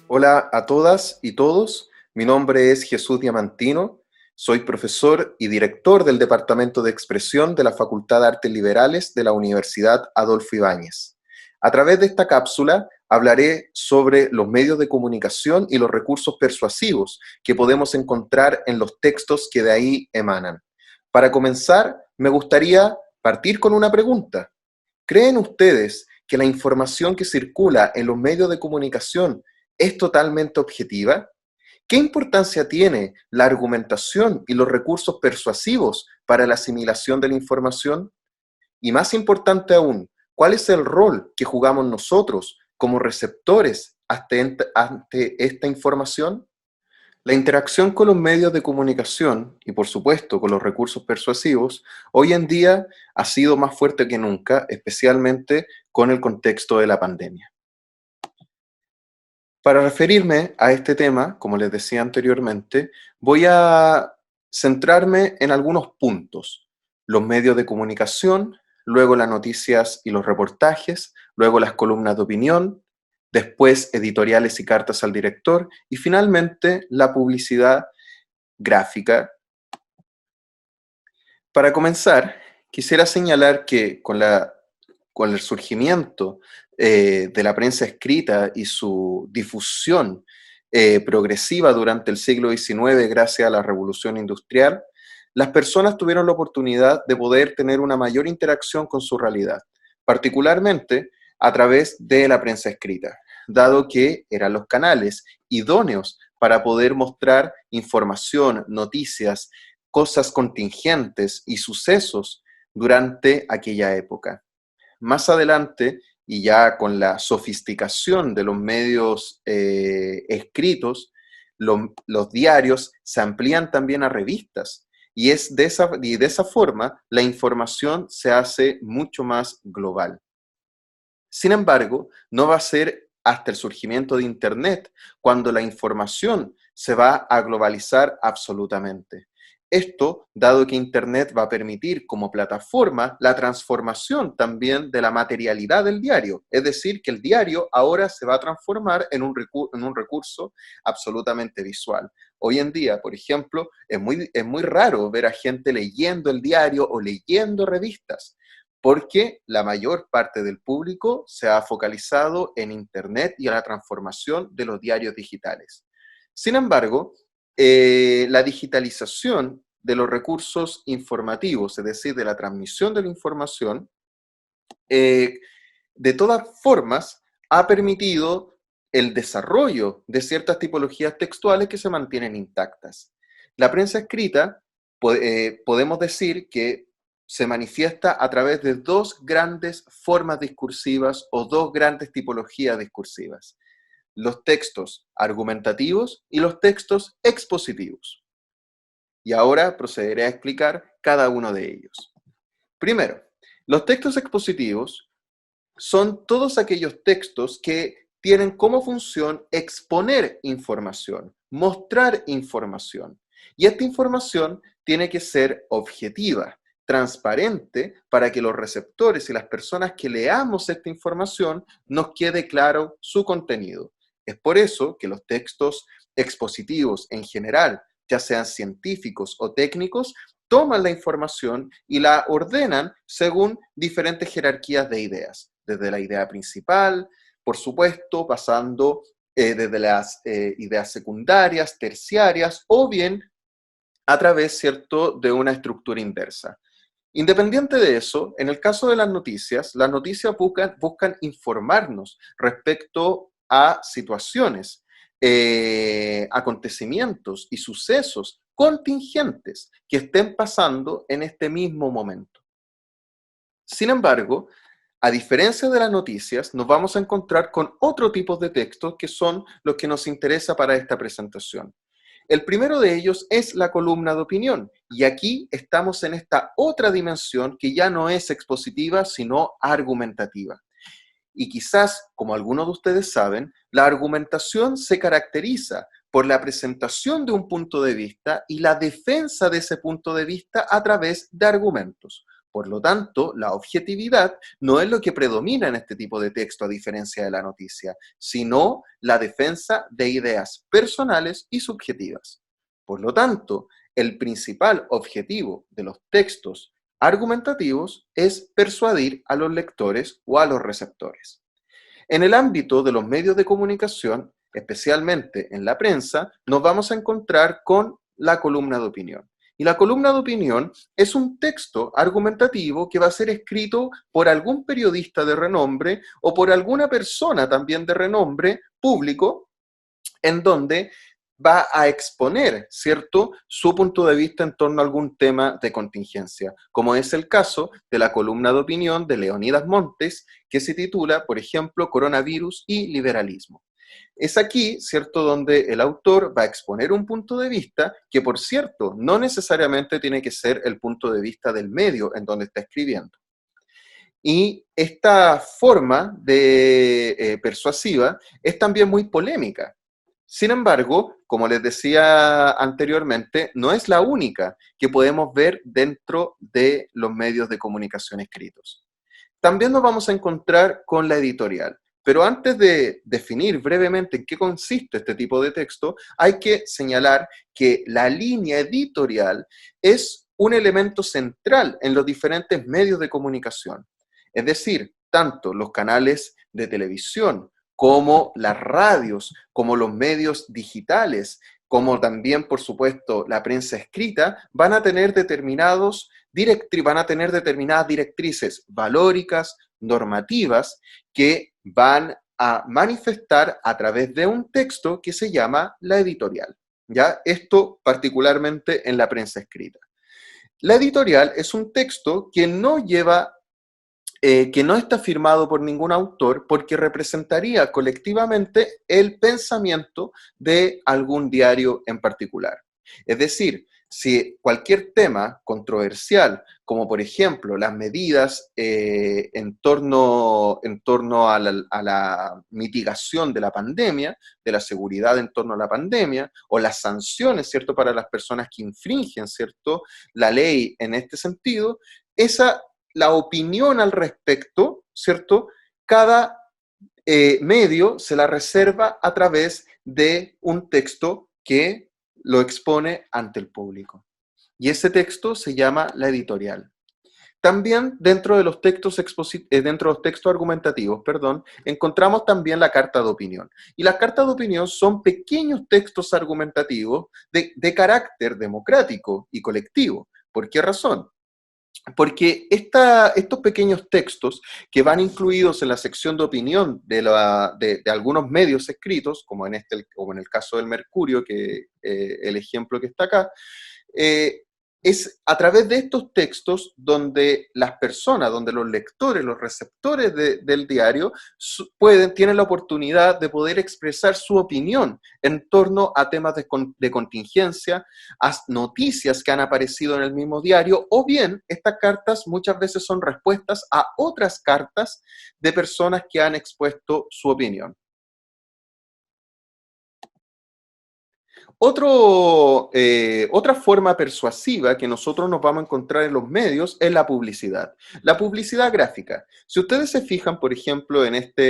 Hola a todas y todos, mi nombre es Jesús Diamantino, soy profesor y director del Departamento de Expresión de la Facultad de Artes Liberales de la Universidad Adolfo Ibáñez. A través de esta cápsula hablaré sobre los medios de comunicación y los recursos persuasivos que podemos encontrar en los textos que de ahí emanan. Para comenzar, me gustaría partir con una pregunta. ¿Creen ustedes que la información que circula en los medios de comunicación es totalmente objetiva? ¿Qué importancia tiene la argumentación y los recursos persuasivos para la asimilación de la información? Y más importante aún, ¿cuál es el rol que jugamos nosotros como receptores ante esta información? La interacción con los medios de comunicación y, por supuesto, con los recursos persuasivos, hoy en día ha sido más fuerte que nunca, especialmente con el contexto de la pandemia. Para referirme a este tema, como les decía anteriormente, voy a centrarme en algunos puntos. Los medios de comunicación, luego las noticias y los reportajes, luego las columnas de opinión, después editoriales y cartas al director y finalmente la publicidad gráfica. Para comenzar, quisiera señalar que con el surgimiento de la prensa escrita y su difusión progresiva durante el siglo XIX gracias a la Revolución Industrial, las personas tuvieron la oportunidad de poder tener una mayor interacción con su realidad, particularmente a través de la prensa escrita, dado que eran los canales idóneos para poder mostrar información, noticias, cosas contingentes y sucesos durante aquella época. Más adelante, y ya con la sofisticación de los medios escritos, los diarios se amplían también a revistas y de esa forma la información se hace mucho más global. Sin embargo, no va a ser hasta el surgimiento de Internet cuando la información se va a globalizar absolutamente. Esto, dado que Internet va a permitir como plataforma la transformación también de la materialidad del diario. Es decir, que el diario ahora se va a transformar en un recurso absolutamente visual. Hoy en día, por ejemplo, es muy raro ver a gente leyendo el diario o leyendo revistas, porque la mayor parte del público se ha focalizado en Internet y a la transformación de los diarios digitales. Sin embargo, la digitalización de los recursos informativos, es decir, de la transmisión de la información, de todas formas, ha permitido el desarrollo de ciertas tipologías textuales que se mantienen intactas. La prensa escrita, podemos decir que se manifiesta a través de dos grandes formas discursivas o dos grandes tipologías discursivas: los textos argumentativos y los textos expositivos. Y ahora procederé a explicar cada uno de ellos. Primero, los textos expositivos son todos aquellos textos que tienen como función exponer información, mostrar información. Y esta información tiene que ser objetiva, transparente, para que los receptores y las personas que leamos esta información nos quede claro su contenido. Es por eso que los textos expositivos en general, ya sean científicos o técnicos, toman la información y la ordenan según diferentes jerarquías de ideas, desde la idea principal, por supuesto, pasando desde las ideas secundarias, terciarias, o bien a través, ¿cierto?, de una estructura inversa. Independiente de eso, en el caso de las noticias buscan informarnos respecto a situaciones, acontecimientos y sucesos contingentes que estén pasando en este mismo momento. Sin embargo, a diferencia de las noticias, nos vamos a encontrar con otro tipo de textos que son los que nos interesa para esta presentación. El primero de ellos es la columna de opinión, y aquí estamos en esta otra dimensión que ya no es expositiva, sino argumentativa. Y quizás, como algunos de ustedes saben, la argumentación se caracteriza por la presentación de un punto de vista y la defensa de ese punto de vista a través de argumentos. Por lo tanto, la objetividad no es lo que predomina en este tipo de texto a diferencia de la noticia, sino la defensa de ideas personales y subjetivas. Por lo tanto, el principal objetivo de los textos argumentativos es persuadir a los lectores o a los receptores. En el ámbito de los medios de comunicación, especialmente en la prensa, nos vamos a encontrar con la columna de opinión. Y la columna de opinión es un texto argumentativo que va a ser escrito por algún periodista de renombre o por alguna persona también de renombre público, en donde va a exponer, ¿cierto?, su punto de vista en torno a algún tema de contingencia, como es el caso de la columna de opinión de Leonidas Montes, que se titula, por ejemplo, Coronavirus y liberalismo. Es aquí, ¿cierto?, donde el autor va a exponer un punto de vista que, por cierto, no necesariamente tiene que ser el punto de vista del medio en donde está escribiendo. Y esta forma de persuasiva es también muy polémica. Sin embargo, como les decía anteriormente, no es la única que podemos ver dentro de los medios de comunicación escritos. También nos vamos a encontrar con la editorial. Pero antes de definir brevemente en qué consiste este tipo de texto, hay que señalar que la línea editorial es un elemento central en los diferentes medios de comunicación. Es decir, tanto los canales de televisión como las radios, como los medios digitales, como también, por supuesto, la prensa escrita, van a tener determinadas directrices valóricas, normativas, que van a manifestar a través de un texto que se llama la editorial. ¿Ya? Esto particularmente en la prensa escrita. La editorial es un texto que que no está firmado por ningún autor porque representaría colectivamente el pensamiento de algún diario en particular. Es decir, si cualquier tema controversial, como por ejemplo las medidas en torno a la mitigación de la pandemia, de la seguridad en torno a la pandemia, o las sanciones, ¿cierto?, para las personas que infringen, ¿cierto?, la ley en este sentido, la opinión al respecto, ¿cierto?, cada medio se la reserva a través de un texto que lo expone ante el público. Y ese texto se llama la editorial. También dentro de los textos, argumentativos, encontramos también la carta de opinión. Y las cartas de opinión son pequeños textos argumentativos de carácter democrático y colectivo. ¿Por qué razón? Porque estos pequeños textos que van incluidos en la sección de opinión de algunos medios escritos, como en el caso del Mercurio, que el ejemplo que está acá, es a través de estos textos donde las personas, donde los lectores, los receptores del diario tienen la oportunidad de poder expresar su opinión en torno a temas de contingencia, a noticias que han aparecido en el mismo diario, o bien estas cartas muchas veces son respuestas a otras cartas de personas que han expuesto su opinión. Otra forma persuasiva que nosotros nos vamos a encontrar en los medios es la publicidad. La publicidad gráfica. Si ustedes se fijan, por ejemplo, en esta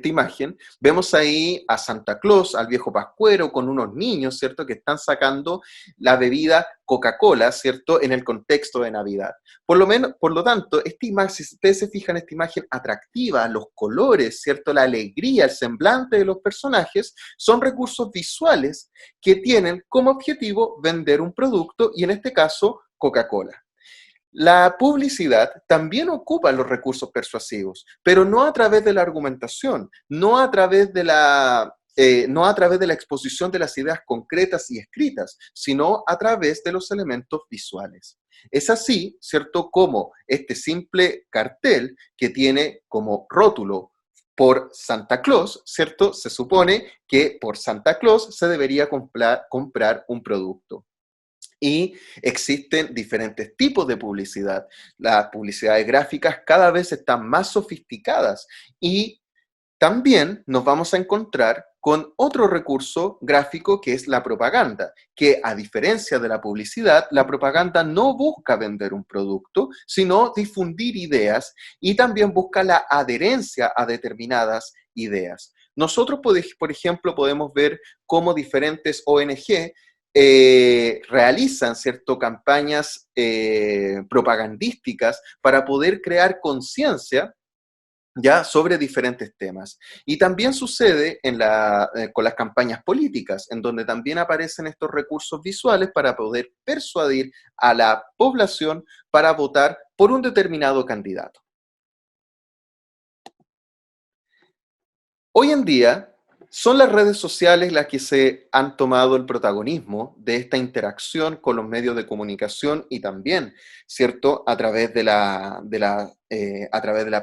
imagen, vemos ahí a Santa Claus, al viejo Pascuero, con unos niños, ¿cierto?, que están sacando la bebida Coca-Cola, ¿cierto?, en el contexto de Navidad. Por lo tanto, esta imagen, si ustedes se fijan, esta imagen atractiva, los colores, ¿cierto?, la alegría, el semblante de los personajes, son recursos visuales que tienen como objetivo vender un producto, y en este caso, Coca-Cola. La publicidad también ocupa los recursos persuasivos, pero no a través de la argumentación, no a través de la exposición de las ideas concretas y escritas, sino a través de los elementos visuales. Es así, ¿cierto?, como este simple cartel que tiene como rótulo por Santa Claus, ¿cierto? Se supone que por Santa Claus se debería comprar un producto. Y existen diferentes tipos de publicidad. Las publicidades gráficas cada vez están más sofisticadas y También nos vamos a encontrar con otro recurso gráfico que es la propaganda, que a diferencia de la publicidad, la propaganda no busca vender un producto, sino difundir ideas y también busca la adherencia a determinadas ideas. Nosotros, por ejemplo, podemos ver cómo diferentes ONG realizan, ¿cierto?, campañas propagandísticas para poder crear conciencia ya sobre diferentes temas. Y también sucede con las campañas políticas, en donde también aparecen estos recursos visuales para poder persuadir a la población para votar por un determinado candidato. Hoy en día son las redes sociales las que se han tomado el protagonismo de esta interacción con los medios de comunicación y también, ¿cierto?, a través de la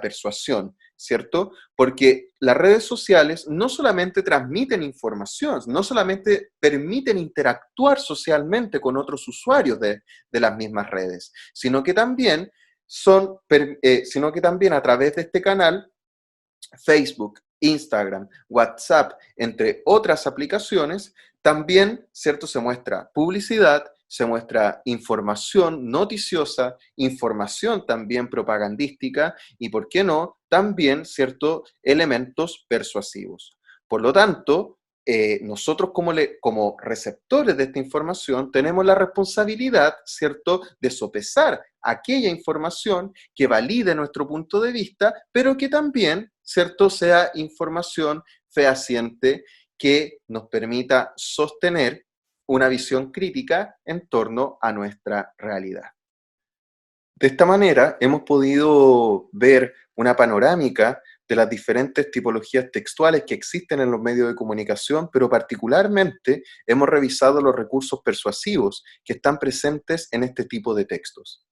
persuasión, ¿cierto? Porque las redes sociales no solamente transmiten información, no solamente permiten interactuar socialmente con otros usuarios de las mismas redes, sino que también a través de este canal Facebook, Instagram, WhatsApp, entre otras aplicaciones, también, ¿cierto?, se muestra publicidad, se muestra información noticiosa, información también propagandística y, ¿por qué no?, también, ¿cierto?, elementos persuasivos. Por lo tanto, nosotros como receptores de esta información tenemos la responsabilidad, ¿cierto?, de sopesar aquella información que valide nuestro punto de vista, pero que también, ¿cierto?, sea información fehaciente que nos permita sostener una visión crítica en torno a nuestra realidad. De esta manera, hemos podido ver una panorámica de las diferentes tipologías textuales que existen en los medios de comunicación, pero particularmente hemos revisado los recursos persuasivos que están presentes en este tipo de textos.